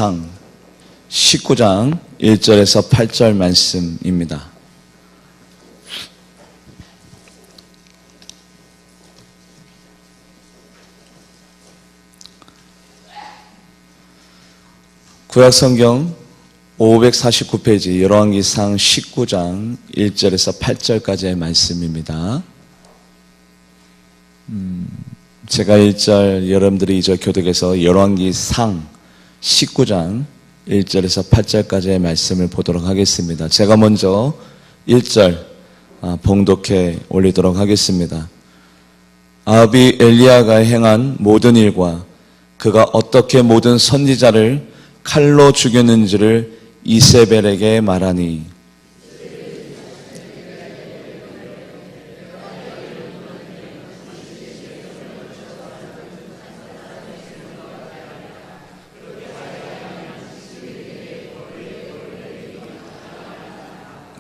열왕기상 19장 1절에서 8절 말씀입니다. 구약성경 549페이지 열왕기상 19장 1절에서 8절까지의 말씀입니다. 제가 1절, 여러분들이 2절 교독에서 열왕기상 19장 1절에서 8절까지의 말씀을 보도록 하겠습니다. 제가 먼저 1절 봉독해 올리도록 하겠습니다. 아합이 엘리야가 행한 모든 일과 그가 어떻게 모든 선지자를 칼로 죽였는지를 이세벨에게 말하니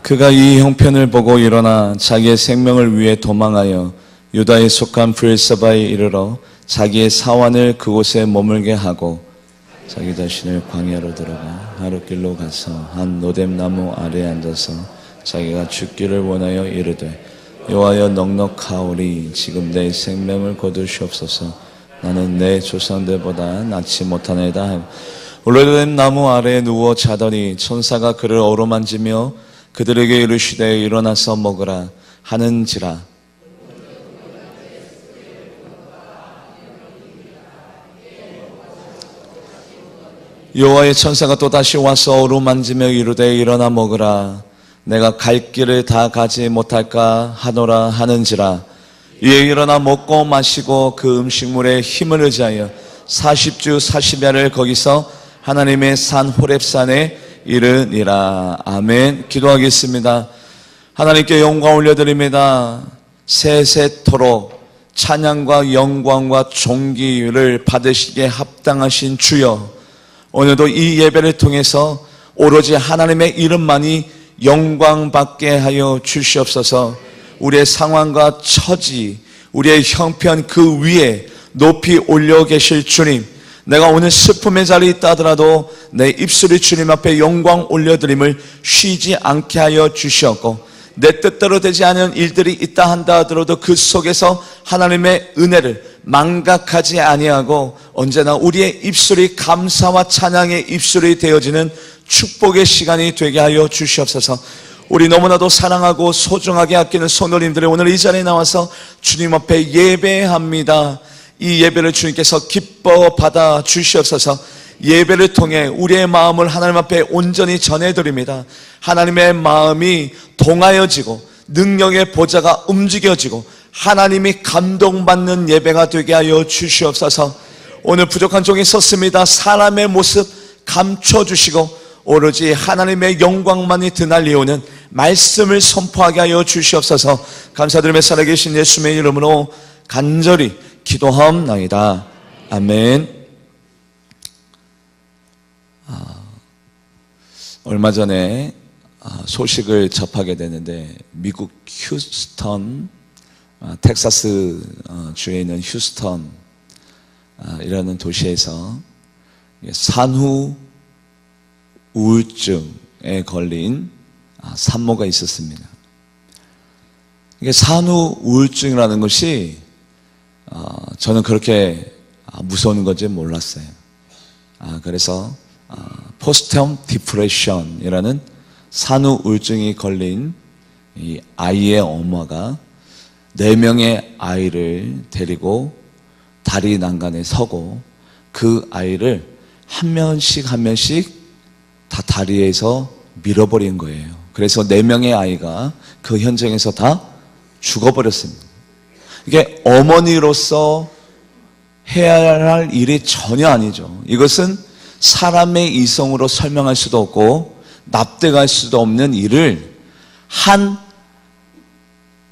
그가 이 형편을 보고 일어나 자기의 생명을 위해 도망하여 유다에 속한 브엘사바에 이르러 자기의 사환을 그곳에 머물게 하고 자기 자신을 광야로 들어가 하룻길로 가서 한 노뎀나무 아래에 앉아서 자기가 죽기를 원하여 이르되 여호와여 넉넉하오리 지금 내 생명을 거두시옵소서 나는 내 조상들보다 낫지 못하나이다. 노뎀나무 아래에 누워 자더니 천사가 그를 어루만지며 그들에게 이르시되 일어나서 먹으라 하는지라. 여호와의 천사가 또다시 와서 어루만지며 이르되 일어나 먹으라 내가 갈 길을 다 가지 못할까 하노라 하는지라. 이에 일어나 먹고 마시고 그 음식물에 힘을 의지하여 40주 40야를 거기서 하나님의 산 호렙산에 이르니라. 아멘. 기도하겠습니다. 하나님께 영광 올려드립니다. 세세토록 찬양과 영광과 존귀를 받으시기에 합당하신 주여, 오늘도 이 예배를 통해서 오로지 하나님의 이름만이 영광받게 하여 주시옵소서. 우리의 상황과 처지, 우리의 형편 그 위에 높이 올려 계실 주님, 내가 오늘 슬픔의 자리에 있다 하더라도 내 입술이 주님 앞에 영광 올려드림을 쉬지 않게 하여 주시옵고, 내 뜻대로 되지 않은 일들이 있다 한다 하더라도 그 속에서 하나님의 은혜를 망각하지 아니하고 언제나 우리의 입술이 감사와 찬양의 입술이 되어지는 축복의 시간이 되게 하여 주시옵소서. 우리 너무나도 사랑하고 소중하게 아끼는 성도님들이 오늘 이 자리에 나와서 주님 앞에 예배합니다. 이 예배를 주님께서 기뻐 받아 주시옵소서. 예배를 통해 우리의 마음을 하나님 앞에 온전히 전해드립니다. 하나님의 마음이 동하여지고 능력의 보좌가 움직여지고 하나님이 감동받는 예배가 되게 하여 주시옵소서. 오늘 부족한 종이 섰습니다. 사람의 모습 감춰주시고 오로지 하나님의 영광만이 드날리오는 말씀을 선포하게 하여 주시옵소서. 감사드리며 살아계신 예수님의 이름으로 간절히 기도하옵나이다. 아멘. 얼마 전에 소식을 접하게 되는데 미국 휴스턴, 텍사스 주에 있는 휴스턴 이라는 도시에서 산후 우울증에 걸린 산모가 있었습니다. 이게 산후 우울증이라는 것이 저는 그렇게 무서운 건지 몰랐어요. 그래서 포스트텀 디프레션이라는 산후 우울증이 걸린 이 아이의 엄마가 4명의 아이를 데리고 다리 난간에 서고 그 아이를 한 명씩 다 다리에서 밀어버린 거예요. 그래서 4명의 아이가 그 현장에서 다 죽어버렸습니다. 이게 어머니로서 해야 할 일이 전혀 아니죠. 이것은 사람의 이성으로 설명할 수도 없고 납득할 수도 없는 일을 한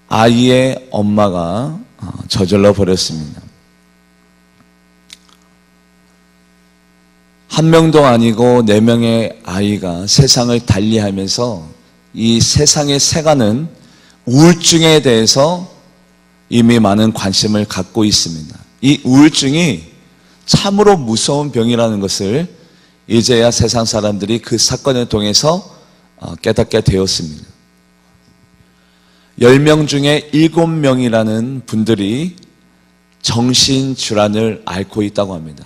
아이의 엄마가 저질러 버렸습니다. 한 명도 아니고 4명의 아이가 세상을 달리하면서 이 세상에 새가는 우울증에 대해서 이미 많은 관심을 갖고 있습니다. 이 우울증이 참으로 무서운 병이라는 것을 이제야 세상 사람들이 그 사건을 통해서 깨닫게 되었습니다. 10명 중에 7명이라는 분들이 정신질환을 앓고 있다고 합니다.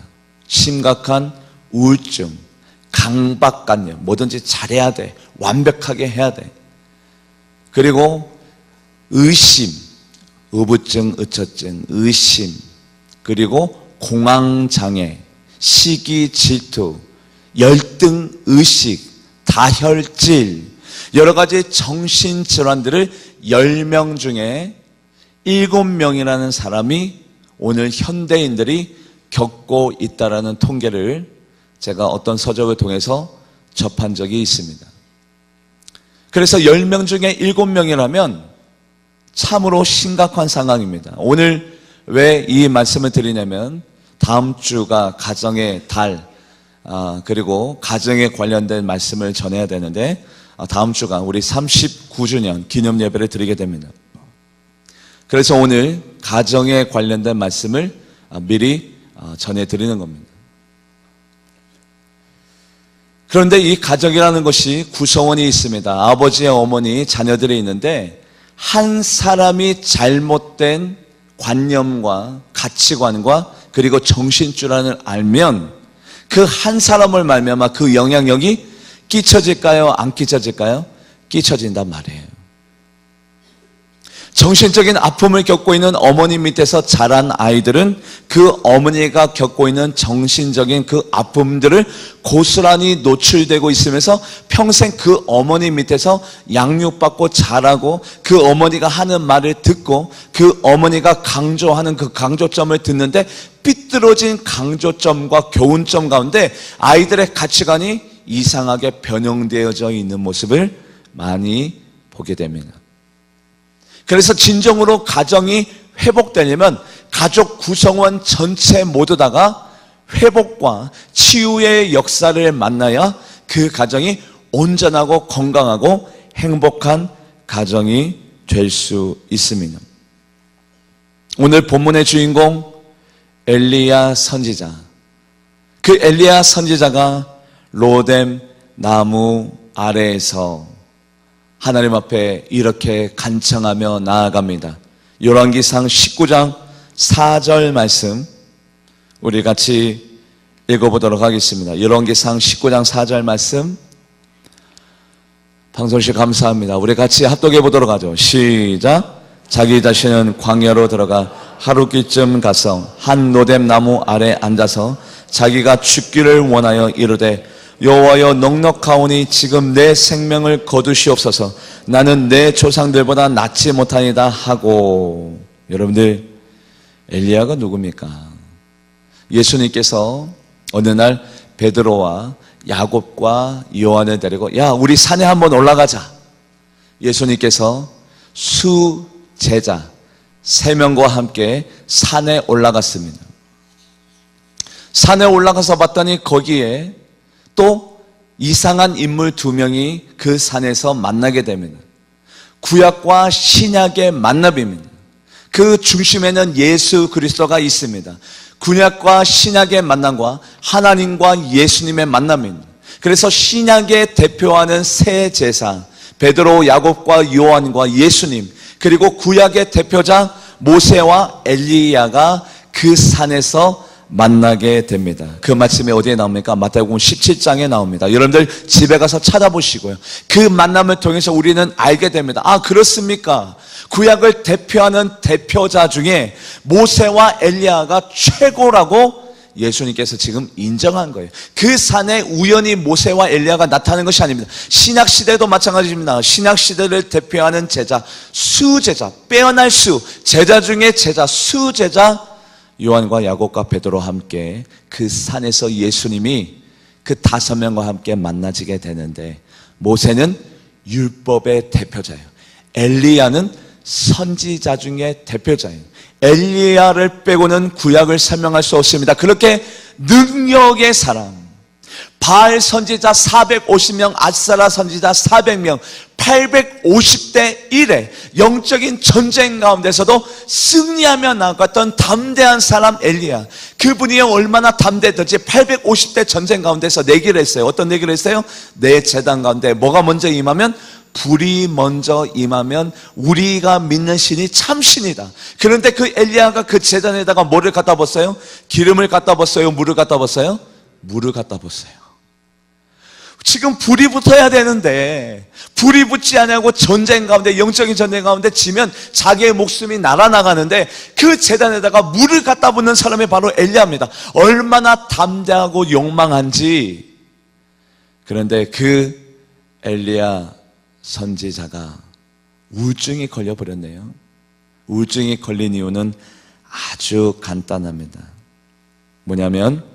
심각한 우울증, 강박관념, 뭐든지 잘해야 돼, 완벽하게 해야 돼. 그리고 의심, 의부증, 의처증, 의심, 그리고 공황장애, 시기, 질투, 열등의식, 다혈질, 여러 가지 정신질환들을 10명 중에 7명이라는 사람이 오늘 현대인들이 겪고 있다라는 통계를 제가 어떤 서적을 통해서 접한 적이 있습니다. 그래서 10명 중에 7명이라면 참으로 심각한 상황입니다. 오늘 왜 이 말씀을 드리냐면 다음 주가 가정의 달, 그리고 가정에 관련된 말씀을 전해야 되는데 다음 주가 우리 39주년 기념 예배를 드리게 됩니다. 그래서 오늘 가정에 관련된 말씀을 미리 전해드리는 겁니다. 그런데 이 가정이라는 것이 구성원이 있습니다. 아버지와 어머니, 자녀들이 있는데 한 사람이 잘못된 관념과 가치관과 그리고 정신줄안을 알면 그 한 사람을 말미암아 그 영향력이 끼쳐질까요? 안 끼쳐질까요? 끼쳐진단 말이에요. 정신적인 아픔을 겪고 있는 어머니 밑에서 자란 아이들은 그 어머니가 겪고 있는 정신적인 그 아픔들을 고스란히 노출되고 있으면서 평생 그 어머니 밑에서 양육받고 자라고 그 어머니가 하는 말을 듣고 그 어머니가 강조하는 그 강조점을 듣는데 삐뚤어진 강조점과 교훈점 가운데 아이들의 가치관이 이상하게 변형되어져 있는 모습을 많이 보게 됩니다. 그래서 진정으로 가정이 회복되려면 가족 구성원 전체 모두 다가 회복과 치유의 역사를 만나야 그 가정이 온전하고 건강하고 행복한 가정이 될 수 있습니다. 오늘 본문의 주인공 엘리야 선지자, 그 엘리야 선지자가 로뎀 나무 아래에서 하나님 앞에 이렇게 간청하며 나아갑니다. 열왕기상 19장 4절 말씀 우리 같이 읽어보도록 하겠습니다. 열왕기상 19장 4절 말씀 방송씨 감사합니다. 우리 같이 합독해 보도록 하죠. 시작. 자기 자신은 광야로 들어가 하루끼쯤 가서 한 로뎀 나무 아래 앉아서 자기가 죽기를 원하여 이르되 여호와여 넉넉하오니 지금 내 생명을 거두시옵소서. 나는 내 조상들보다 낫지 못하니다 하고. 여러분들, 엘리야가 누굽니까? 예수님께서 어느 날 베드로와 야곱과 요한을 데리고 야 우리 산에 한번 올라가자. 예수님께서 수제자 3명과 함께 산에 올라갔습니다. 산에 올라가서 봤더니 거기에 또 이상한 인물 2명이 그 산에서 만나게 됩니다. 구약과 신약의 만남입니다. 그 중심에는 예수 그리스도가 있습니다. 구약과 신약의 만남과 하나님과 예수님의 만남입니다. 그래서 신약에 대표하는 세 제사 베드로, 야곱과 요한과 예수님, 그리고 구약의 대표자 모세와 엘리야가 그 산에서 만나게 됩니다. 그 말씀이 어디에 나옵니까? 마태복음 17장에 나옵니다. 여러분들 집에 가서 찾아보시고요. 그 만남을 통해서 우리는 알게 됩니다. 아, 그렇습니까? 구약을 대표하는 대표자 중에 모세와 엘리야가 최고라고 예수님께서 지금 인정한 거예요. 그 산에 우연히 모세와 엘리야가 나타나는 것이 아닙니다. 신약시대도 마찬가지입니다. 신약시대를 대표하는 제자, 수제자, 빼어날 수, 제자 중에 제자, 수제자 요한과 야곱과 베드로와 함께 그 산에서 예수님이 그 5명과 함께 만나지게 되는데 모세는 율법의 대표자예요. 엘리야는 선지자 중에 대표자예요. 엘리야를 빼고는 구약을 설명할 수 없습니다. 그렇게 능력의 사람, 바알 선지자 450명, 아사라 선지자 400명, 850대 1의 영적인 전쟁 가운데서도 승리하며 나아갔던 담대한 사람 엘리야. 그분이 얼마나 담대했던지 850대 전쟁 가운데서 내기를 했어요. 어떤 내기를 했어요? 내 제단 가운데 뭐가 먼저 임하면? 불이 먼저 임하면 우리가 믿는 신이 참 신이다. 그런데 그 엘리야가 그 제단에다가 뭐를 갖다 붓어요? 기름을 갖다 붓어요? 물을 갖다 붓어요? 물을 갖다 붓어요. 지금 불이 붙어야 되는데 불이 붙지 않냐고 전쟁 가운데, 영적인 전쟁 가운데 지면 자기의 목숨이 날아나가는데 그 제단에다가 물을 갖다 붓는 사람이 바로 엘리야입니다. 얼마나 담대하고 용망한지. 그런데 그 엘리야 선지자가 우울증이 걸려버렸네요. 우울증이 걸린 이유는 아주 간단합니다. 뭐냐면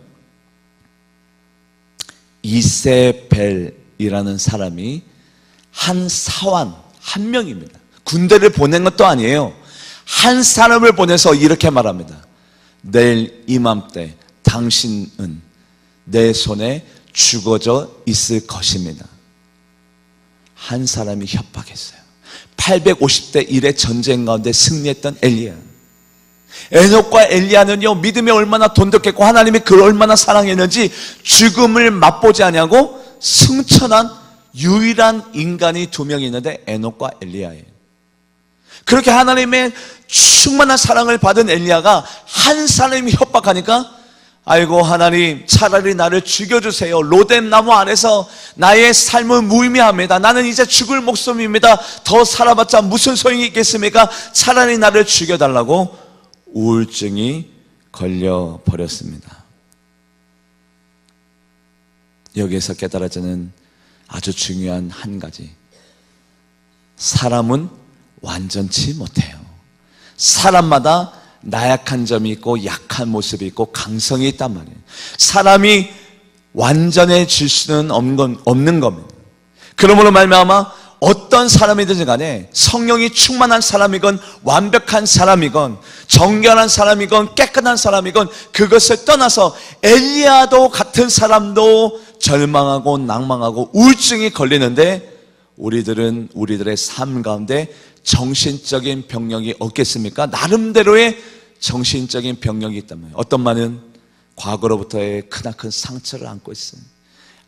이세벨이라는 사람이 한 사환, 한 명입니다. 군대를 보낸 것도 아니에요. 한 사람을 보내서 이렇게 말합니다. 내일 이맘때 당신은 내 손에 죽어져 있을 것입니다. 한 사람이 협박했어요. 850대 1의 전쟁 가운데 승리했던 엘리야. 에녹과 엘리야는요, 믿음이 얼마나 돈독했고 하나님이 그를 얼마나 사랑했는지 죽음을 맛보지 않냐고 승천한 유일한 인간이 두 명이 있는데 에녹과 엘리야예요. 그렇게 하나님의 충만한 사랑을 받은 엘리야가 한 사람이 협박하니까 아이고 하나님, 차라리 나를 죽여주세요. 로뎀 나무 안에서 나의 삶은 무의미합니다. 나는 이제 죽을 목숨입니다. 더 살아봤자 무슨 소용이 있겠습니까? 차라리 나를 죽여달라고 우울증이 걸려버렸습니다. 여기에서 깨달아지는 아주 중요한 한 가지, 사람은 완전치 못해요. 사람마다 나약한 점이 있고 약한 모습이 있고 강성이 있단 말이에요. 사람이 완전해질 수는 없는 겁니다. 그러므로 말미암아 어떤 사람이든지 간에 성령이 충만한 사람이건 완벽한 사람이건 정결한 사람이건 깨끗한 사람이건 그것을 떠나서 엘리야도 같은 사람도 절망하고 낭망하고 우울증이 걸리는데 우리들은 우리들의 삶 가운데 정신적인 병력이 없겠습니까? 나름대로의 정신적인 병력이 있단 말이에요. 어떤 말은 과거로부터의 크나큰 상처를 안고 있어요.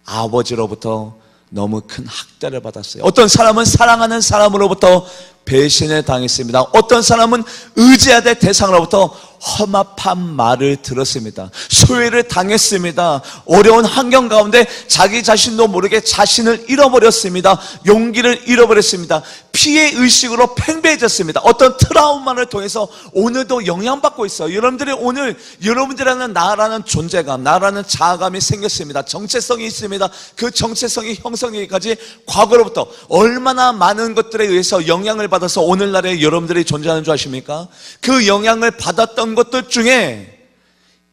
아버지로부터 너무 큰 학대를 받았어요. 어떤 사람은 사랑하는 사람으로부터 배신을 당했습니다. 어떤 사람은 의지해야 될 대상으로부터 험합한 말을 들었습니다. 소외를 당했습니다. 어려운 환경 가운데 자기 자신도 모르게 자신을 잃어버렸습니다. 용기를 잃어버렸습니다. 피해 의식으로 팽배해졌습니다. 어떤 트라우마를 통해서 오늘도 영향받고 있어요. 여러분들이 오늘 여러분들이라는 나라는 존재감, 나라는 자아감이 생겼습니다. 정체성이 있습니다. 그 정체성이 형성하기까지 과거로부터 얼마나 많은 것들에 의해서 영향을 받아서 오늘날에 여러분들이 존재하는 줄 아십니까? 그 영향을 받았던 것들 중에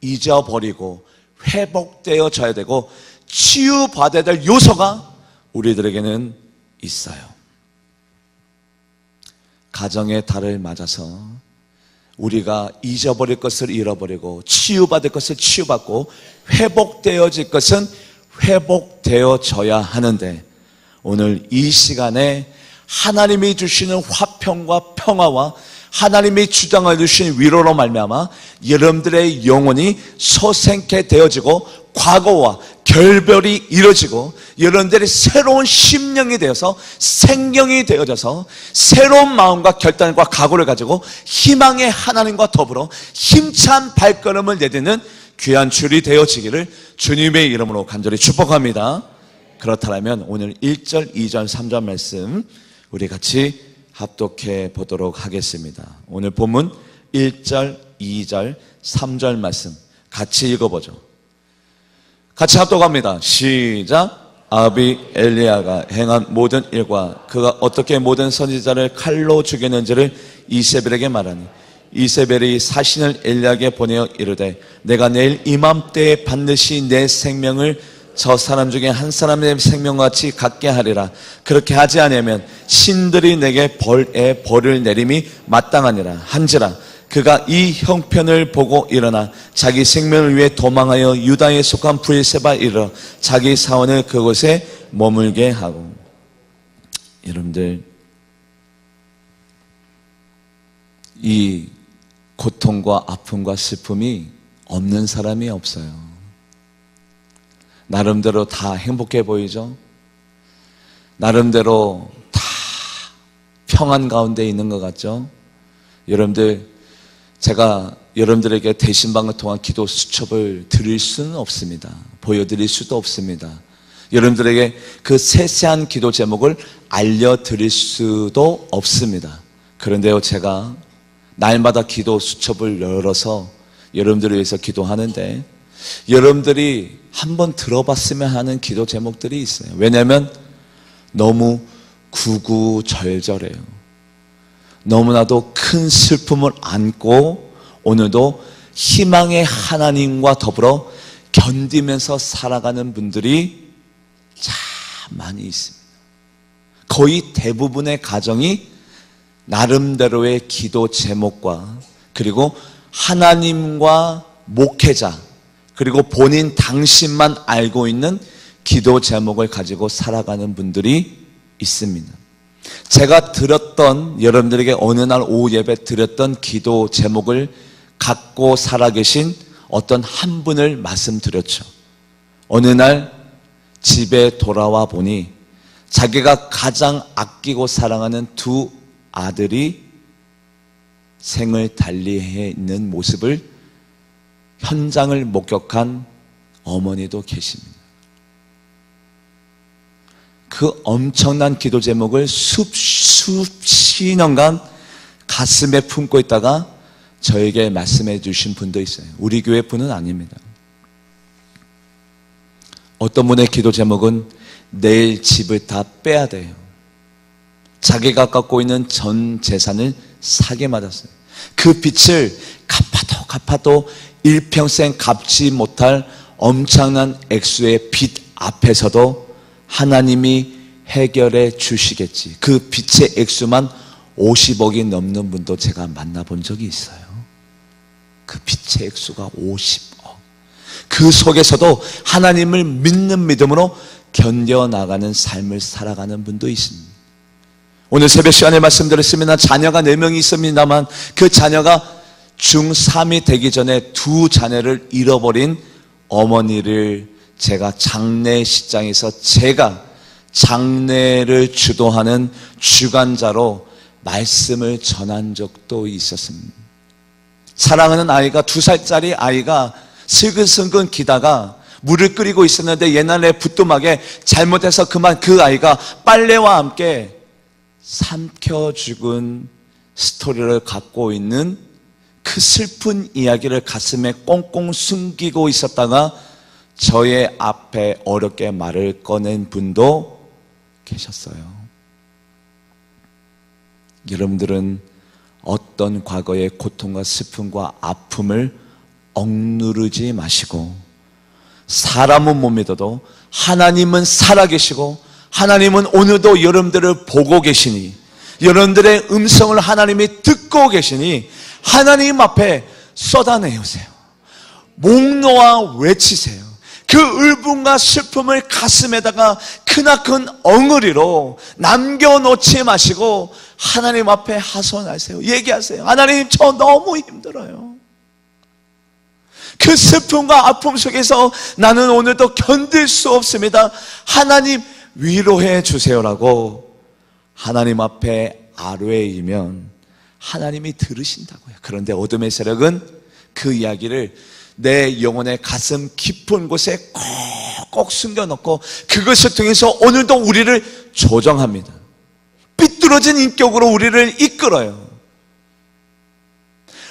잊어버리고 회복되어져야 되고 치유받아야 될 요소가 우리들에게는 있어요. 가정의 달을 맞아서 우리가 잊어버릴 것을 잃어버리고 치유받을 것을 치유받고 회복되어질 것은 회복되어져야 하는데 오늘 이 시간에 하나님이 주시는 화평과 평화와 하나님이 주장해 주신 위로로 말미암아 여러분들의 영혼이 소생케 되어지고 과거와 결별이 이루어지고 여러분들이 새로운 심령이 되어서 생명이 되어져서 새로운 마음과 결단과 각오를 가지고 희망의 하나님과 더불어 힘찬 발걸음을 내딛는 귀한 주일이 되어지기를 주님의 이름으로 간절히 축복합니다. 그렇다면 오늘 1절, 2절, 3절 말씀 우리 같이 합독해 보도록 하겠습니다. 오늘 본문 1절, 2절, 3절 말씀 같이 읽어보죠. 같이 합독합니다. 시작. 아비 엘리야가 행한 모든 일과 그가 어떻게 모든 선지자를 칼로 죽였는지를 이세벨에게 말하니 이세벨이 사신을 엘리야에게 보내어 이르되 내가 내일 이맘때에 반드시 내 생명을 저 사람 중에 한 사람의 생명같이 갖게 하리라. 그렇게 하지 아니하면 신들이 내게 벌에 벌을 내림이 마땅하니라 한지라. 그가 이 형편을 보고 일어나 자기 생명을 위해 도망하여 유다에 속한 브엘세바에 이르러 자기 사원을 그곳에 머물게 하고. 여러분들, 이 고통과 아픔과 슬픔이 없는 사람이 없어요. 나름대로 다 행복해 보이죠? 나름대로 다 평안 가운데 있는 것 같죠? 여러분들, 제가 여러분들에게 대신방을 통한 기도 수첩을 드릴 수는 없습니다. 보여드릴 수도 없습니다. 여러분들에게 그 세세한 기도 제목을 알려드릴 수도 없습니다. 그런데요, 제가 날마다 기도 수첩을 열어서 여러분들을 위해서 기도하는데 여러분들이 한번 들어봤으면 하는 기도 제목들이 있어요. 왜냐하면 너무 구구절절해요. 너무나도 큰 슬픔을 안고 오늘도 희망의 하나님과 더불어 견디면서 살아가는 분들이 참 많이 있습니다. 거의 대부분의 가정이 나름대로의 기도 제목과 그리고 하나님과 목회자 그리고 본인 당신만 알고 있는 기도 제목을 가지고 살아가는 분들이 있습니다. 제가 들었던, 여러분들에게 어느 날 오후 예배 드렸던 기도 제목을 갖고 살아계신 어떤 한 분을 말씀드렸죠. 어느 날 집에 돌아와 보니 자기가 가장 아끼고 사랑하는 두 아들이 생을 달리해 있는 모습을 현장을 목격한 어머니도 계십니다. 그 엄청난 기도 제목을 수십 년간 가슴에 품고 있다가 저에게 말씀해 주신 분도 있어요. 우리 교회 분은 아닙니다. 어떤 분의 기도 제목은 내일 집을 다 빼야 돼요. 자기가 갖고 있는 전 재산을 사게 맞았어요. 그 빚을 갚아도 일평생 갚지 못할 엄청난 액수의 빚 앞에서도 하나님이 해결해 주시겠지. 그 빚의 액수만 50억이 넘는 분도 제가 만나본 적이 있어요. 그 빚의 액수가 50억. 그 속에서도 하나님을 믿는 믿음으로 견뎌나가는 삶을 살아가는 분도 있습니다. 오늘 새벽 시간에 말씀드렸습니다. 자녀가 4명이 있습니다만 그 자녀가 중3이 되기 전에 두 자녀를 잃어버린 어머니를 제가 장례식장에서 제가 장례를 주도하는 주관자로 말씀을 전한 적도 있었습니다. 사랑하는 아이가 2살짜리 아이가 슬근슬근 기다가 물을 끓이고 있었는데 옛날에 부뚜막에 잘못해서 그만 그 아이가 빨래와 함께 삼켜 죽은 스토리를 갖고 있는 그 슬픈 이야기를 가슴에 꽁꽁 숨기고 있었다가 저의 앞에 어렵게 말을 꺼낸 분도 계셨어요. 여러분들은 어떤 과거의 고통과 슬픔과 아픔을 억누르지 마시고 사람은 못 믿어도 하나님은 살아계시고 하나님은 오늘도 여러분들을 보고 계시니 여러분들의 음성을 하나님이 듣고 계시니 하나님 앞에 쏟아내으세요. 목 놓아 외치세요. 그 울분과 슬픔을 가슴에다가 크나큰 엉으리로 남겨놓지 마시고 하나님 앞에 하소연하세요. 얘기하세요. 하나님, 저 너무 힘들어요. 그 슬픔과 아픔 속에서 나는 오늘도 견딜 수 없습니다. 하나님 위로해 주세요라고 하나님 앞에 아뢰이면 하나님이 들으신다고요. 그런데 어둠의 세력은 그 이야기를 내 영혼의 가슴 깊은 곳에 꼭 숨겨놓고 그것을 통해서 오늘도 우리를 조정합니다. 삐뚤어진 인격으로 우리를 이끌어요.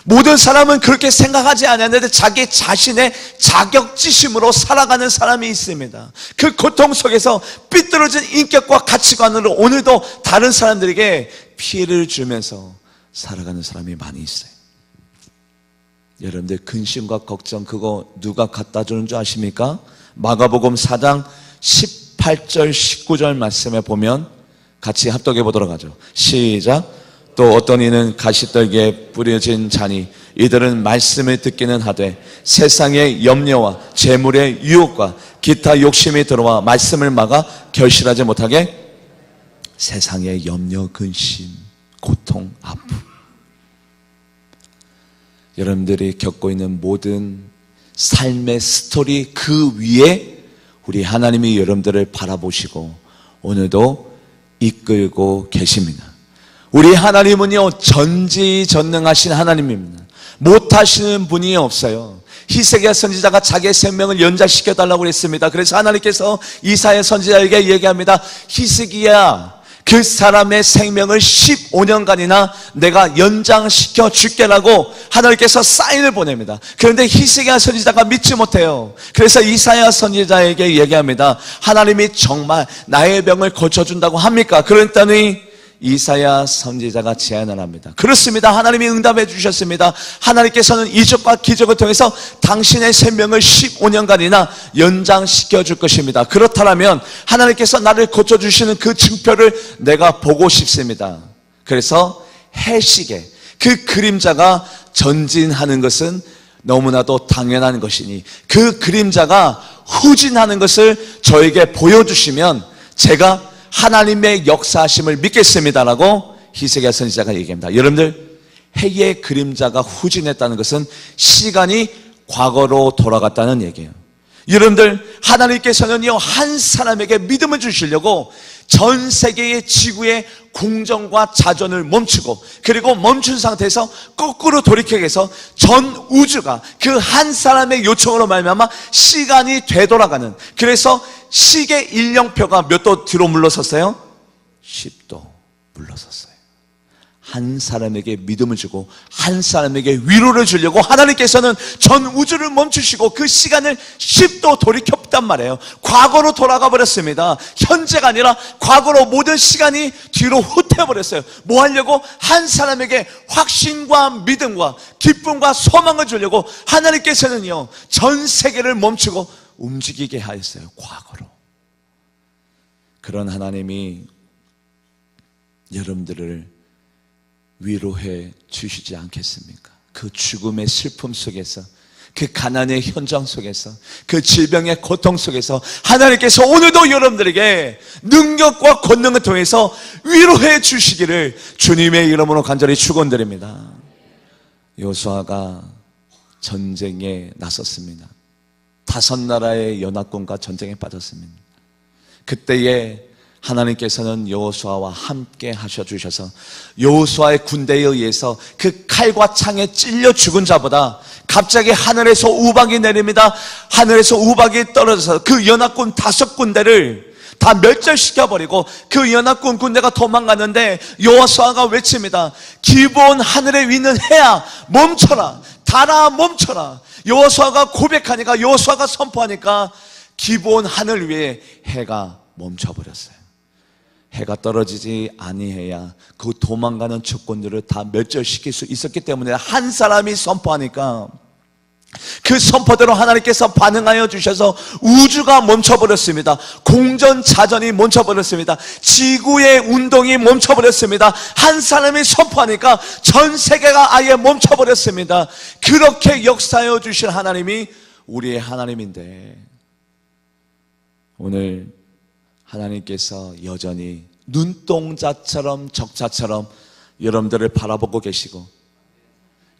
모든 사람은 그렇게 생각하지 않았는데 자기 자신의 자격지심으로 살아가는 사람이 있습니다. 그 고통 속에서 삐뚤어진 인격과 가치관으로 오늘도 다른 사람들에게 피해를 주면서 살아가는 사람이 많이 있어요. 여러분들 근심과 걱정 그거 누가 갖다 주는 줄 아십니까? 마가복음 4장 18절 19절 말씀에 보면 같이 합독해 보도록 하죠. 시작. 또 어떤 이는 가시떨기에 뿌려진 자니 이들은 말씀을 듣기는 하되 세상의 염려와 재물의 유혹과 기타 욕심이 들어와 말씀을 막아 결실하지 못하게. 세상의 염려, 근심, 고통, 아픔, 여러분들이 겪고 있는 모든 삶의 스토리 그 위에 우리 하나님이 여러분들을 바라보시고 오늘도 이끌고 계십니다. 우리 하나님은요, 전지전능하신 하나님입니다. 못하시는 분이 없어요. 히스기야 선지자가 자기의 생명을 연장시켜달라고 했습니다. 그래서 하나님께서 이사야 선지자에게 얘기합니다. 히스기야, 그 사람의 생명을 15년간이나 내가 연장시켜 줄게라고 하나님께서 사인을 보냅니다. 그런데 히스기야 선지자가 믿지 못해요. 그래서 이사야 선지자에게 얘기합니다. 하나님이 정말 나의 병을 고쳐준다고 합니까? 그랬더니 이사야 선지자가 제안을 합니다. 그렇습니다. 하나님이 응답해 주셨습니다. 하나님께서는 이적과 기적을 통해서 당신의 생명을 15년간이나 연장시켜 줄 것입니다. 그렇다면 하나님께서 나를 고쳐주시는 그 증표를 내가 보고 싶습니다. 그래서 해시계, 그 그림자가 전진하는 것은 너무나도 당연한 것이니 그 그림자가 후진하는 것을 저에게 보여주시면 제가 하나님의 역사하심을 믿겠습니다라고 히스기야 선지자가 얘기합니다. 여러분들, 해의 그림자가 후진했다는 것은 시간이 과거로 돌아갔다는 얘기예요. 여러분들, 하나님께서는요, 한 사람에게 믿음을 주시려고 전 세계의 지구의 공정과 자전을 멈추고, 그리고 멈춘 상태에서 거꾸로 돌이키게 해서 전 우주가 그 한 사람의 요청으로 말미암아 시간이 되돌아가는, 그래서 시계 일령표가 몇 도 뒤로 물러섰어요? 10도 물러섰어요. 한 사람에게 믿음을 주고 한 사람에게 위로를 주려고 하나님께서는 전 우주를 멈추시고 그 시간을 10도 돌이켰단 말이에요. 과거로 돌아가 버렸습니다. 현재가 아니라 과거로 모든 시간이 뒤로 후퇴해버렸어요. 뭐 하려고? 한 사람에게 확신과 믿음과 기쁨과 소망을 주려고 하나님께서는요, 전 세계를 멈추고 움직이게 하였어요. 과거로. 그런 하나님이 여러분들을 위로해 주시지 않겠습니까? 그 죽음의 슬픔 속에서, 그 가난의 현장 속에서, 그 질병의 고통 속에서 하나님께서 오늘도 여러분들에게 능력과 권능을 통해서 위로해 주시기를 주님의 이름으로 간절히 축원드립니다. 여호수아가 전쟁에 나섰습니다. 5나라의 연합군과 전쟁에 빠졌습니다. 그때에 하나님께서는 여호수아와 함께 하셔 주셔서 여호수아의 군대에 의해서 그 칼과 창에 찔려 죽은 자보다 갑자기 하늘에서 우박이 내립니다. 하늘에서 우박이 떨어져서 그 연합군 5군대를 다 멸절시켜버리고 그 연합군 군대가 도망갔는데 여호수아가 외칩니다. 기브온 하늘에 있는 해야 멈춰라, 달아 멈춰라. 여호수아가 고백하니까, 여호수아가 선포하니까 기브온 하늘 위에 해가 멈춰버렸어요. 해가 떨어지지 아니해야 그 도망가는 적군들을 다 멸절시킬 수 있었기 때문에 한 사람이 선포하니까 그 선포대로 하나님께서 반응하여 주셔서 우주가 멈춰버렸습니다. 공전자전이 멈춰버렸습니다. 지구의 운동이 멈춰버렸습니다. 한 사람이 선포하니까 전 세계가 아예 멈춰버렸습니다. 그렇게 역사하여 주실 하나님이 우리의 하나님인데, 오늘 하나님께서 여전히 눈동자처럼 적자처럼 여러분들을 바라보고 계시고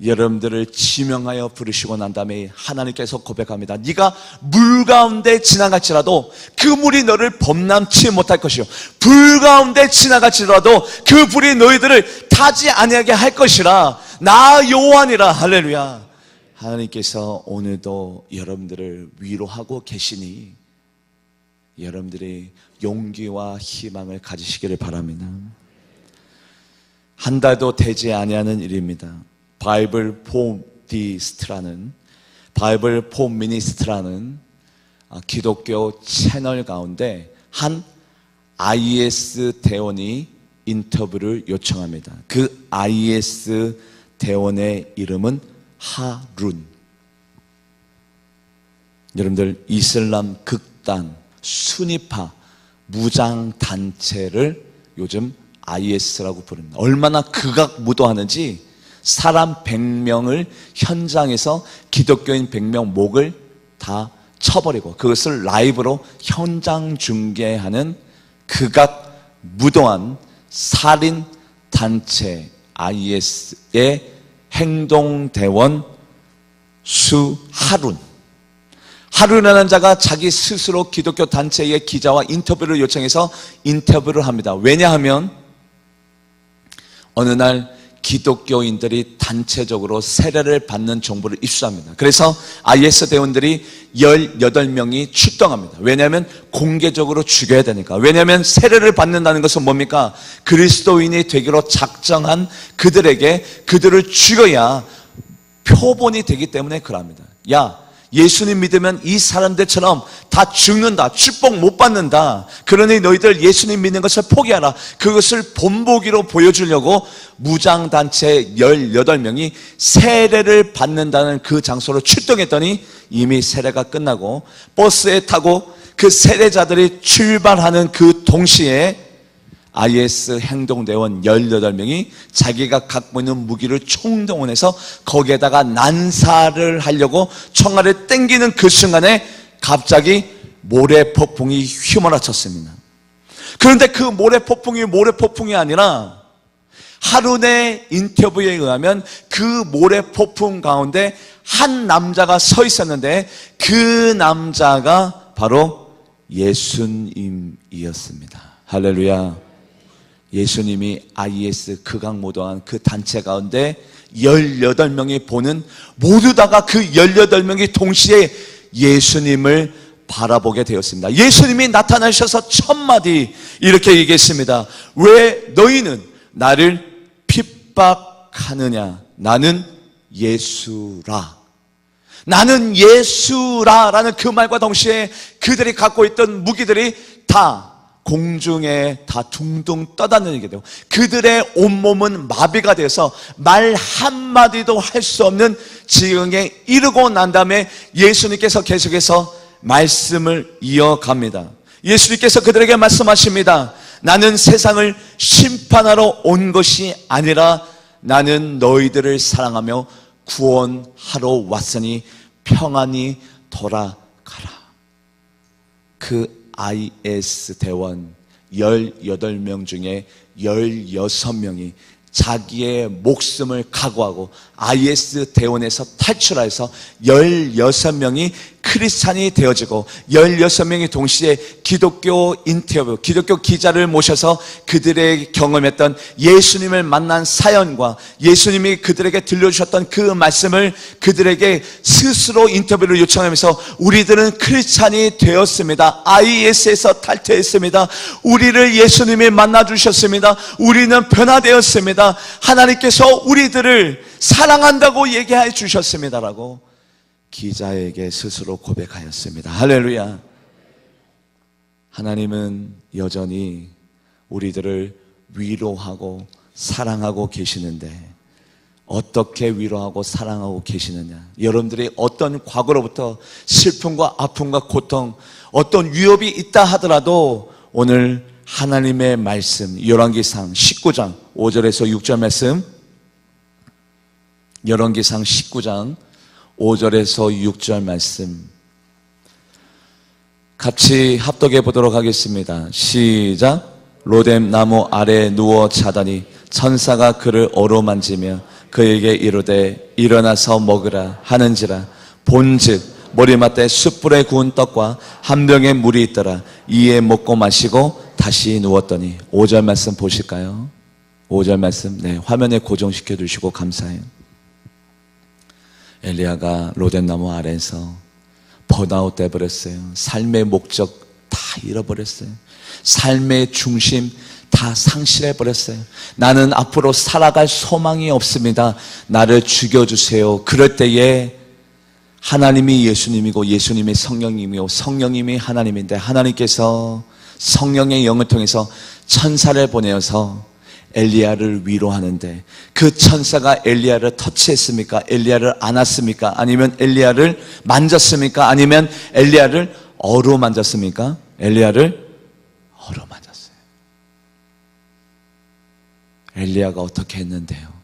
여러분들을 지명하여 부르시고 난 다음에 하나님께서 고백합니다. 네가 물 가운데 지나갈지라도 그 물이 너를 범람치 못할 것이요, 불 가운데 지나갈지라도 그 불이 너희들을 타지 아니하게 할 것이라. 나 여호와니라. 할렐루야. 하나님께서 오늘도 여러분들을 위로하고 계시니 여러분들이 용기와 희망을 가지시기를 바랍니다. 한 달도 되지 아니하는 일입니다. 바이블 포 디스트라는, 바이블 포 미니스트라는 기독교 채널 가운데 한 IS 대원이 인터뷰를 요청합니다. 그 IS 대원의 이름은 하룬. 여러분들, 이슬람 극단 수니파 무장단체를 요즘 IS라고 부릅니다. 얼마나 극악무도하는지 사람 100명을 현장에서 기독교인 100명 목을 다 쳐버리고 그것을 라이브로 현장 중계하는 극악무도한 살인 단체 IS의 행동대원 하룬이라는 자가 자기 스스로 기독교 단체의 기자와 인터뷰를 요청해서 인터뷰를 합니다. 왜냐하면 어느 날 기독교인들이 단체적으로 세례를 받는 정보를 입수합니다. 그래서 IS 대원들이 18명이 출동합니다. 왜냐하면 공개적으로 죽여야 되니까. 왜냐하면 세례를 받는다는 것은 뭡니까? 그리스도인이 되기로 작정한 그들에게 그들을 죽여야 표본이 되기 때문에 그럽니다. 야, 예수님 믿으면 이 사람들처럼 다 죽는다, 축복 못 받는다. 그러니 너희들 예수님 믿는 것을 포기하라. 그것을 본보기로 보여주려고 무장단체 18명이 세례를 받는다는 그 장소로 출동했더니 이미 세례가 끝나고 버스에 타고 그 세례자들이 출발하는 그 동시에 IS 행동대원 18명이 자기가 갖고 있는 무기를 총동원해서 거기에다가 난사를 하려고 총알을 땡기는 그 순간에 갑자기 모래폭풍이 휘몰아쳤습니다. 그런데 그 모래폭풍이 아니라 하룬의 인터뷰에 의하면 그 모래폭풍 가운데 한 남자가 서 있었는데 그 남자가 바로 예수님이었습니다. 할렐루야. 예수님이 IS 극악무도한 그 단체 가운데 18명이 보는, 모두 다가 그 18명이 동시에 예수님을 바라보게 되었습니다. 예수님이 나타나셔서 첫마디 이렇게 얘기했습니다. 왜 너희는 나를 핍박하느냐? 나는 예수라. 나는 예수라라는 그 말과 동시에 그들이 갖고 있던 무기들이 다 공중에 다 둥둥 떠다니게 되고 그들의 온몸은 마비가 돼서 말 한마디도 할 수 없는 지경에 이르고 난 다음에 예수님께서 계속해서 말씀을 이어갑니다. 예수님께서 그들에게 말씀하십니다. 나는 세상을 심판하러 온 것이 아니라 나는 너희들을 사랑하며 구원하러 왔으니 평안히 돌아가라. 그 IS 대원 18명 중에 16명이 자기의 목숨을 각오하고 IS 대원에서 탈출해서 16명이 크리스찬이 되어지고 16명이 동시에 기독교 인터뷰, 기독교 기자를 모셔서 그들의 경험했던 예수님을 만난 사연과 예수님이 그들에게 들려주셨던 그 말씀을 그들에게 스스로 인터뷰를 요청하면서 우리들은 크리스찬이 되었습니다. IS에서 탈퇴했습니다. 우리를 예수님이 만나주셨습니다. 우리는 변화되었습니다. 하나님께서 우리들을 사랑한다고 얘기해 주셨습니다라고 기자에게 스스로 고백하였습니다. 할렐루야. 하나님은 여전히 우리들을 위로하고 사랑하고 계시는데 어떻게 위로하고 사랑하고 계시느냐? 여러분들이 어떤 과거로부터 슬픔과 아픔과 고통, 어떤 위협이 있다 하더라도 오늘 하나님의 말씀, 열왕기상 19장 5절에서 6절 말씀, 열왕기상 19장 5절에서 6절 말씀 같이 합독해 보도록 하겠습니다. 시작. 로뎀 나무 아래에 누워 자다니 천사가 그를 어루만지며 그에게 이르되 일어나서 먹으라 하는지라. 본즉 머리맡에 숯불에 구운 떡과 한 병의 물이 있더라. 이에 먹고 마시고 다시 누웠더니 5절 말씀 보실까요? 5절 말씀 화면에 고정시켜 두시고 감사해요. 엘리야가 로뎀나무 아래에서 번아웃 돼버렸어요. 삶의 목적 다 잃어버렸어요. 삶의 중심 다 상실해버렸어요. 나는 앞으로 살아갈 소망이 없습니다. 나를 죽여주세요. 그럴 때에 하나님이 예수님이고 예수님이 성령님이고 성령님이 하나님인데 하나님께서 성령의 영을 통해서 천사를 보내어서 엘리야를 위로하는데 그 천사가 엘리야를 터치했습니까? 엘리야를 안았습니까? 아니면 엘리야를 만졌습니까? 아니면 엘리야를 어루만졌습니까? 엘리야를 어루만졌어요. 엘리야가 어떻게 했는데요?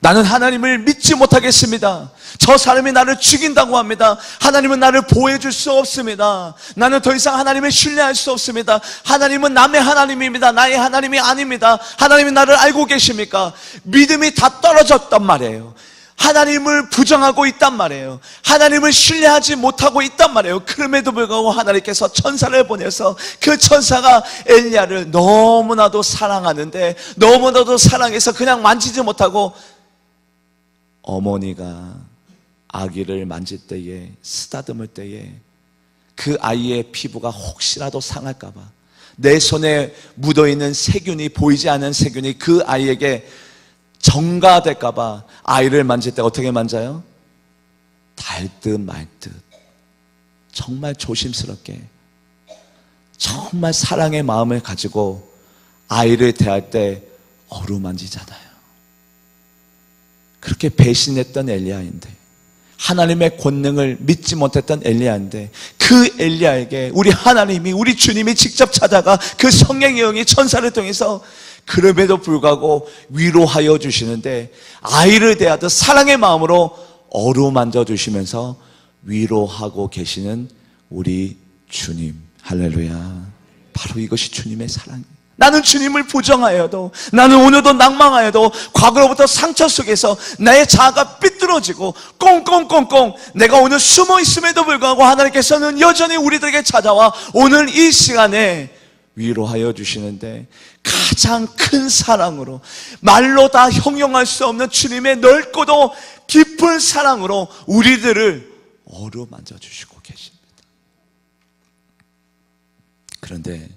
나는 하나님을 믿지 못하겠습니다. 저 사람이 나를 죽인다고 합니다. 하나님은 나를 보호해 줄 수 없습니다. 나는 더 이상 하나님을 신뢰할 수 없습니다. 하나님은 남의 하나님입니다. 나의 하나님이 아닙니다. 하나님이 나를 알고 계십니까? 믿음이 다 떨어졌단 말이에요. 하나님을 부정하고 있단 말이에요. 하나님을 신뢰하지 못하고 있단 말이에요. 그럼에도 불구하고 하나님께서 천사를 보내서 그 천사가 엘리야를 너무나도 사랑하는데, 너무나도 사랑해서 그냥 만지지 못하고, 어머니가 아기를 만질 때에, 쓰다듬을 때에 그 아이의 피부가 혹시라도 상할까 봐, 내 손에 묻어있는 세균이, 보이지 않는 세균이 그 아이에게 전가될까 봐 아이를 만질 때 어떻게 만져요? 닿듯 말듯 정말 조심스럽게, 정말 사랑의 마음을 가지고 아이를 대할 때 어루만지잖아요. 그렇게 배신했던 엘리야인데, 하나님의 권능을 믿지 못했던 엘리야인데, 그 엘리야에게 우리 하나님이, 우리 주님이 직접 찾아가 그 성령의 영이 천사를 통해서 그럼에도 불구하고 위로하여 주시는데, 아이를 대하듯 사랑의 마음으로 어루만져 주시면서 위로하고 계시는 우리 주님, 할렐루야. 바로 이것이 주님의 사랑입니다. 나는 주님을 부정하여도, 나는 오늘도 낭망하여도, 과거로부터 상처 속에서 나의 자아가 삐뚤어지고 꽁꽁꽁꽁 내가 오늘 숨어 있음에도 불구하고 하나님께서는 여전히 우리들에게 찾아와 오늘 이 시간에 위로하여 주시는데, 가장 큰 사랑으로, 말로 다 형용할 수 없는 주님의 넓고도 깊은 사랑으로 우리들을 어루만져 주시고 계십니다. 그런데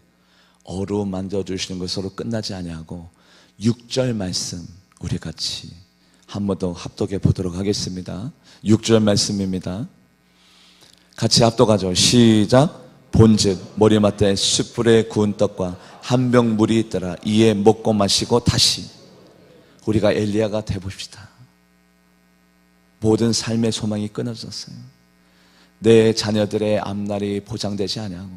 어루만져 주시는 것으로 끝나지 아니하고 6절 말씀 우리 같이 한 번 더 합독해 보도록 하겠습니다. 6절 말씀입니다. 같이 합독하죠. 시작. 본즉 머리맡에 숯불에 구운 떡과 한 병 물이 있더라. 이에 먹고 마시고 다시. 우리가 엘리야가 되봅시다. 모든 삶의 소망이 끊어졌어요. 내 자녀들의 앞날이 보장되지 않냐고,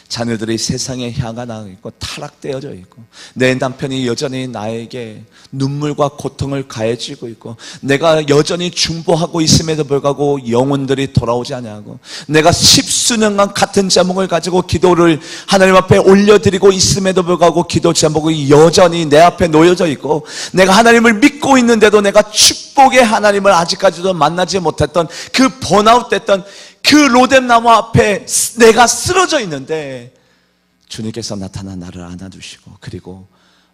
자녀들이 세상에 향하고 있고 타락되어져 있고, 내 남편이 여전히 나에게 눈물과 고통을 가해주고 있고, 내가 여전히 중보하고 있음에도 불구하고 영혼들이 돌아오지 않냐고, 내가 십수년간 같은 제목을 가지고 기도를 하나님 앞에 올려드리고 있음에도 불구하고 기도 제목이 여전히 내 앞에 놓여져 있고, 내가 하나님을 믿고 있는데도 내가 축복의 하나님을 아직까지도 만나지 못했던 그 번아웃됐던 그 로뎀나무 앞에 내가 쓰러져 있는데, 주님께서 나타나 나를 안아주시고, 그리고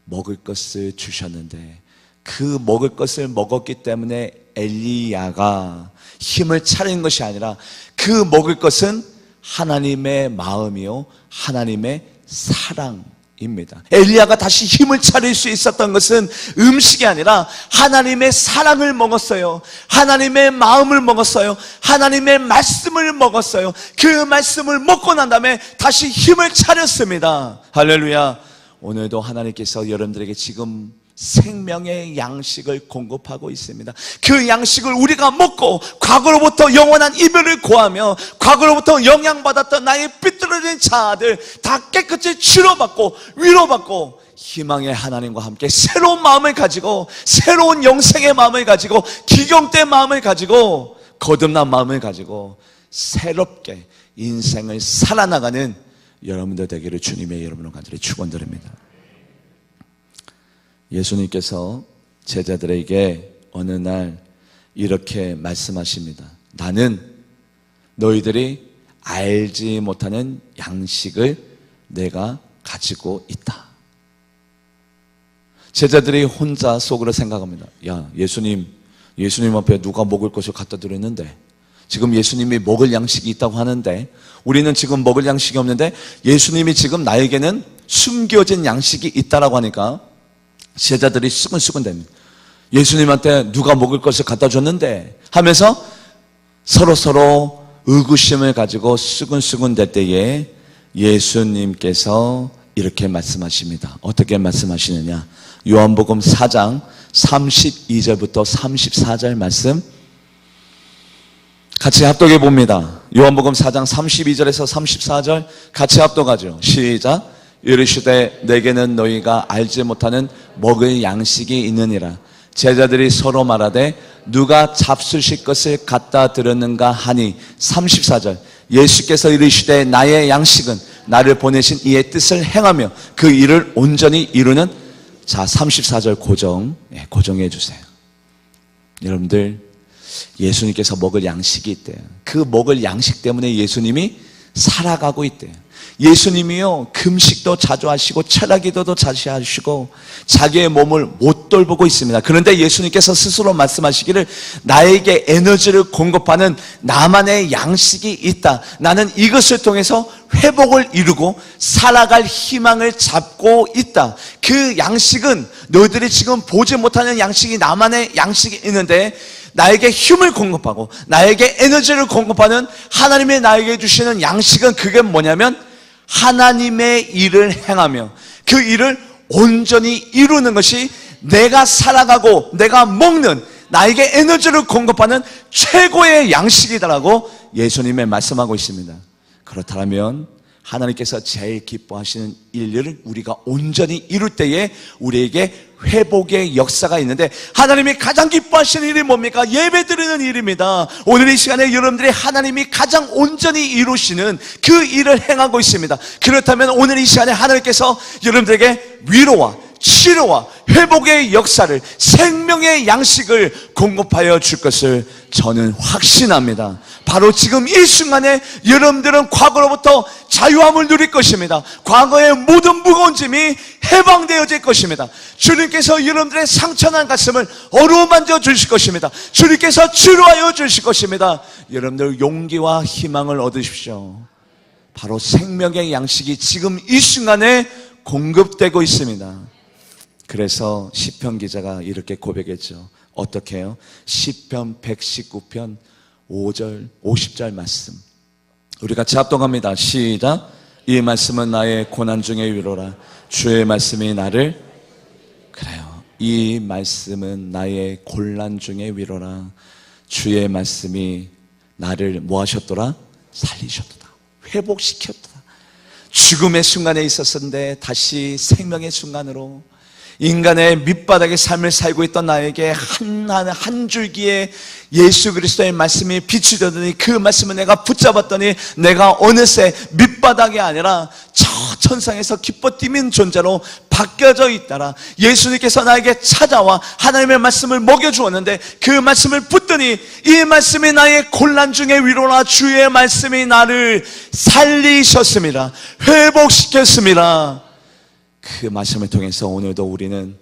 먹을 것을 주셨는데, 그 먹을 것을 먹었기 때문에 엘리야가 힘을 차린 것이 아니라, 그 먹을 것은 하나님의 마음이요 하나님의 사랑입니다. 엘리야가 다시 힘을 차릴 수 있었던 것은 음식이 아니라 하나님의 사랑을 먹었어요. 하나님의 마음을 먹었어요. 하나님의 말씀을 먹었어요. 그 말씀을 먹고 난 다음에 다시 힘을 차렸습니다. 할렐루야. 오늘도 하나님께서 여러분들에게 지금 생명의 양식을 공급하고 있습니다. 그 양식을 우리가 먹고 과거로부터 영원한 이별을 고하며 과거로부터 영향받았던 나의 삐뚤어진 자아들 다 깨끗이 치료받고 위로받고 희망의 하나님과 함께 새로운 마음을 가지고, 새로운 영생의 마음을 가지고, 기경된 마음을 가지고, 거듭난 마음을 가지고 새롭게 인생을 살아나가는 여러분들 되기를 주님의 이름으로 간절히 축원드립니다. 예수님께서 제자들에게 어느 날 이렇게 말씀하십니다. 나는 너희들이 알지 못하는 양식을 내가 가지고 있다. 제자들이 혼자 속으로 생각합니다. 야, 예수님 앞에 누가 먹을 것을 갖다 드렸는데, 지금 예수님이 먹을 양식이 있다고 하는데 우리는 지금 먹을 양식이 없는데, 예수님이 지금 나에게는 숨겨진 양식이 있다라고 하니까 제자들이 수근수근 됩니다. 예수님한테 누가 먹을 것을 갖다 줬는데 하면서 서로 의구심을 가지고 수근수근 될 때에 예수님께서 이렇게 말씀하십니다. 어떻게 말씀하시느냐? 요한복음 4장 32절부터 34절 말씀 같이 합독해 봅니다. 요한복음 4장 32절에서 34절 같이 합독하죠. 시작. 이르시되 내게는 너희가 알지 못하는 먹을 양식이 있느니라. 제자들이 서로 말하되 누가 잡수실 것을 갖다 드렸는가 하니 34절 예수께서 이르시되 나의 양식은 나를 보내신 이의 뜻을 행하며 그 일을 온전히 이루는. 자, 34절 고정해 주세요. 여러분들, 예수님께서 먹을 양식이 있대요. 그 먹을 양식 때문에 예수님이 살아가고 있대요. 예수님이요, 금식도 자주 하시고 철야기도도 자주 하시고 자기의 몸을 못 돌보고 있습니다. 그런데 예수님께서 스스로 말씀하시기를 나에게 에너지를 공급하는 나만의 양식이 있다. 나는 이것을 통해서 회복을 이루고 살아갈 희망을 잡고 있다. 그 양식은 너희들이 지금 보지 못하는 양식이 나만의 양식이 있는데 나에게 힘을 공급하고 나에게 에너지를 공급하는 하나님의 나에게 주시는 양식은 그게 뭐냐면 하나님의 일을 행하며 그 일을 온전히 이루는 것이 내가 살아가고 내가 먹는 나에게 에너지를 공급하는 최고의 양식이다라고 예수님의 말씀하고 있습니다. 그렇다면 하나님께서 제일 기뻐하시는 일을 우리가 온전히 이룰 때에 우리에게 회복의 역사가 있는데 하나님이 가장 기뻐하시는 일이 뭡니까? 예배 드리는 일입니다. 오늘 이 시간에 여러분들이 하나님이 가장 온전히 이루시는 그 일을 행하고 있습니다. 그렇다면 오늘 이 시간에 하나님께서 여러분들에게 위로와 치료와 회복의 역사를, 생명의 양식을 공급하여 줄 것을 저는 확신합니다. 바로 지금 이 순간에 여러분들은 과거로부터 자유함을 누릴 것입니다. 과거의 모든 무거운 짐이 해방되어질 것입니다. 주님께서 여러분들의 상처난 가슴을 어루만져 주실 것입니다. 주님께서 치료하여 주실 것입니다. 여러분들 용기와 희망을 얻으십시오. 바로 생명의 양식이 지금 이 순간에 공급되고 있습니다. 그래서 시편 기자가 이렇게 고백했죠. 어떻게 해요? 시편 119편 5절 50절 말씀 우리 같이 합동합니다. 시작. 이 말씀은 나의 고난 중의 위로라. 주의 말씀이 나를. 그래요, 이 말씀은 나의 곤란 중의 위로라. 주의 말씀이 나를 뭐 하셨더라? 살리셨도다, 회복시켰도다. 죽음의 순간에 있었는데 다시 생명의 순간으로 인간의 밑바닥의 삶을 살고 있던 나에게 한 줄기의 예수 그리스도의 말씀이 빛이 되더니 그 말씀을 내가 붙잡았더니 내가 어느새 밑바닥이 아니라 저 천상에서 기뻐 뛰는 존재로 바뀌어져 있더라. 예수님께서 나에게 찾아와 하나님의 말씀을 먹여주었는데 그 말씀을 붙더니 이 말씀이 나의 곤란 중의 위로라. 주의 말씀이 나를 살리셨습니다. 회복시켰습니다. 그 말씀을 통해서 오늘도 우리는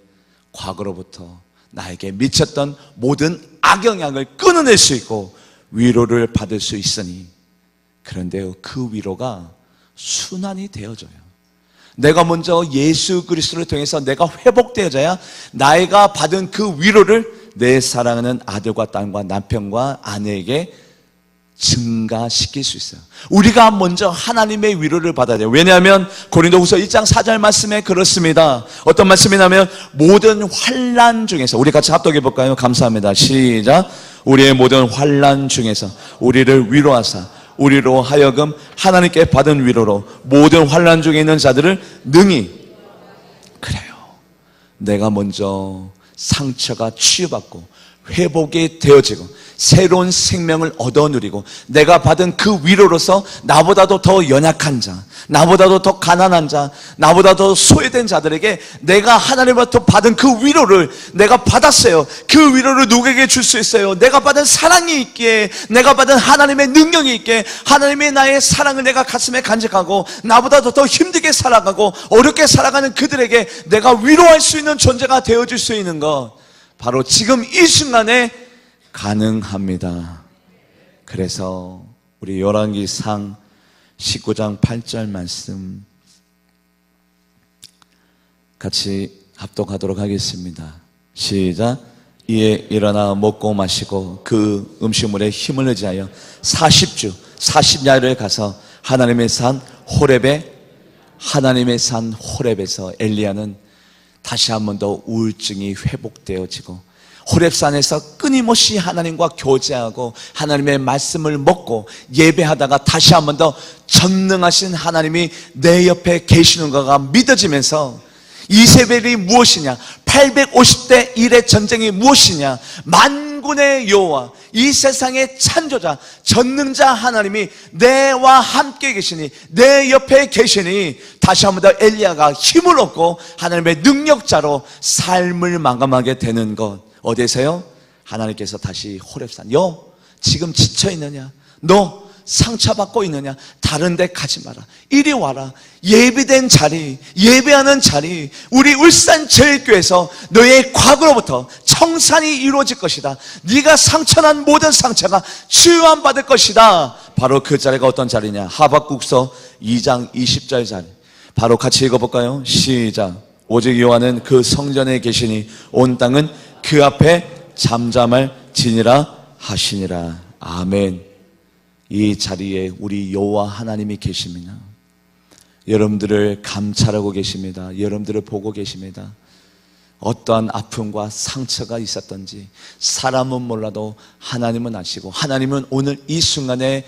과거로부터 나에게 미쳤던 모든 악영향을 끊어낼 수 있고 위로를 받을 수 있으니, 그런데요, 그 위로가 순환이 되어져요. 내가 먼저 예수 그리스도를 통해서 내가 회복되어져야 나이가 받은 그 위로를 내 사랑하는 아들과 딸과 남편과 아내에게 증가시킬 수 있어요. 우리가 먼저 하나님의 위로를 받아야 돼요. 왜냐하면 고린도후서 1장 4절 말씀에 그렇습니다. 어떤 말씀이냐면 모든 환난 중에서, 우리 같이 합독해 볼까요? 감사합니다. 시작. 우리의 모든 환난 중에서 우리를 위로하사 우리로 하여금 하나님께 받은 위로로 모든 환난 중에 있는 자들을 능히. 그래요, 내가 먼저 상처가 치유받고 회복이 되어지고 새로운 생명을 얻어 누리고 내가 받은 그 위로로서 나보다도 더 연약한 자, 나보다도 더 가난한 자, 나보다도 소외된 자들에게 내가 하나님으로부터 받은 그 위로를 내가 받았어요. 그 위로를 누구에게 줄 수 있어요? 내가 받은 사랑이 있기에, 내가 받은 하나님의 능력이 있기에, 하나님의 나의 사랑을 내가 가슴에 간직하고 나보다도 더 힘들게 살아가고 어렵게 살아가는 그들에게 내가 위로할 수 있는 존재가 되어줄 수 있는 것, 바로 지금 이 순간에 가능합니다. 그래서 우리 열왕기상 19장 8절 말씀 같이 합독하도록 하겠습니다. 시작. 이에 일어나 먹고 마시고 그 음식물에 힘을 의지하여 40주 40야를 가서 하나님의 산 호렙에서 엘리야는 다시 한 번 더 우울증이 회복되어지고 호렙산에서 끊임없이 하나님과 교제하고 하나님의 말씀을 먹고 예배하다가 다시 한 번 더 전능하신 하나님이 내 옆에 계시는 거가 믿어지면서 이세벨이 무엇이냐, 850대 1의 전쟁이 무엇이냐, 만군의 여호와, 이 세상의 창조자 전능자 하나님이 내와 함께 계시니, 내 옆에 계시니, 다시 한 번 더 엘리야가 힘을 얻고 하나님의 능력자로 삶을 마감하게 되는 것. 어디서요? 하나님께서 다시 호렙산, 지금 지쳐있느냐, 너 상처받고 있느냐, 다른 데 가지 마라, 이리 와라. 예비된 자리, 예배하는 자리, 우리 울산제일교회에서 너의 과거로부터 청산이 이루어질 것이다. 네가 상처난 모든 상처가 치유함받을 것이다. 바로 그 자리가 어떤 자리냐, 하박국서 2장 20절 자리. 바로 같이 읽어볼까요? 시작. 오직 여호와는 그 성전에 계시니 온 땅은 그 앞에 잠잠할 지니라 하시니라. 아멘. 이 자리에 우리 여호와 하나님이 계십니다. 여러분들을 감찰하고 계십니다. 여러분들을 보고 계십니다. 어떠한 아픔과 상처가 있었던지 사람은 몰라도 하나님은 아시고, 하나님은 오늘 이 순간에